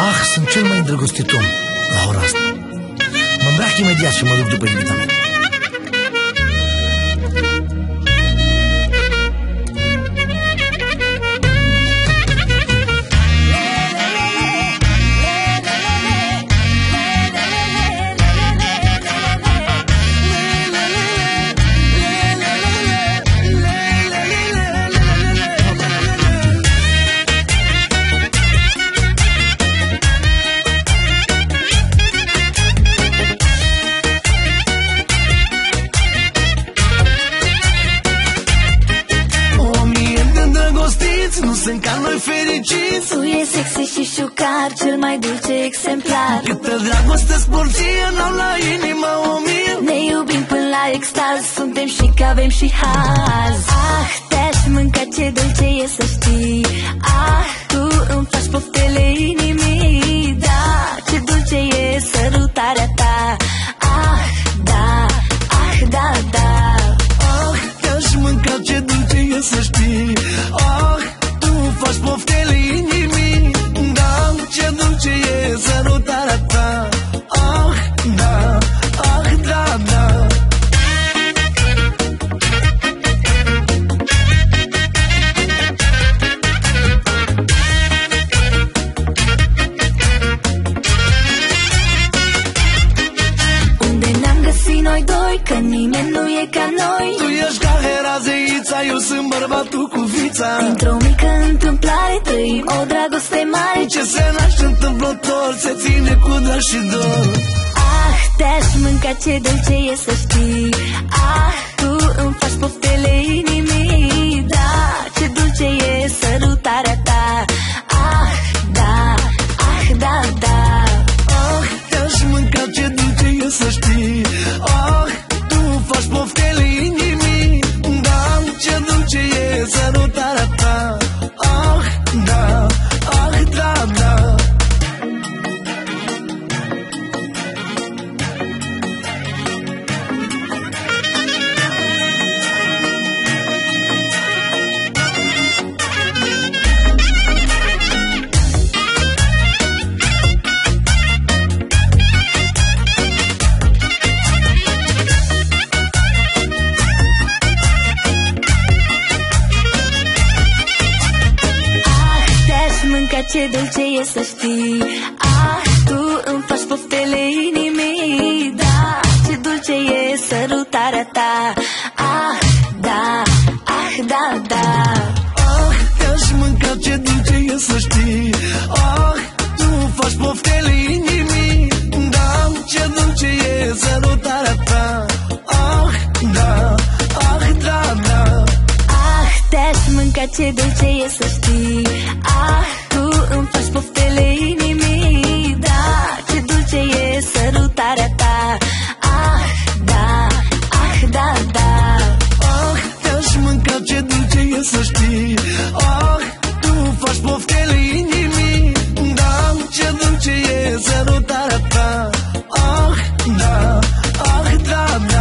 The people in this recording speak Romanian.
Ah, sunt cel mai îndrăgostit om la ora asta. Mă îmbrac imediat și mă duc după iubita mea. Nu sunt ca noi fericiți. Tu e sexy și șucar, cel mai dulce exemplar. Câtă dragoste sporție n-au la inimă o mie. Ne iubim până la extaz, suntem și că avem și haz. Ah, te-aș mânca, ce dulce e să știi. Ah, tu îmi faci poftele inimii. Da, ce dulce e sărutarea ta. Ah, da, ah, da, da. Ah, te-aș mânca, ce dulce e să știi. Ah, faci poftele inimii. Da, ce dulce e sărutarea ta. Ah, da, ah, da, da. Unde ne-am găsit noi doi, că nimeni nu e ca noi. Tu ești ca Herazeița, eu sunt bărbatul cu vița. Dintr-o mică întâmplare trăim o dragoste mare. Ce se naște întâmplător, se ține cu drag și dor. Ah, te-aș mânca, ce dulce e să știi. Ah, tu îmi faci poftele inimii. Da, ce dulce e sărutarea ta. Ah, da, ah, da, da. Ah, te-aș mânca, ce dulce e să știi. Ah, tu faci poftele inimii. Da, ce dulce e sărutarea ta. Ah, da, ah, da, da. Ce dulce e să știi. Ah, tu îmi faci poftele inimii. Da, ce dulce e sărutarea ta. Ah, da, ah, da, da. Ah, te-aș mânca, ce dulce e să știi. Ah, tu faci poftele inimii. Da, ce dulce e sărutarea ta. Ah, da, ah, da, da. Ah, te-aș mânca, ce dulce e să știi. Ah, tu îmi faci poftele inimii. Da, ce dulce e sărutarea ta. Ah, da, ah, da, da. Ah, te-aș mânca, ce dulce e să știi. Ah, tu faci poftele inimii. Da, ce dulce e sărutarea ta. Ah, da, ah, da, da.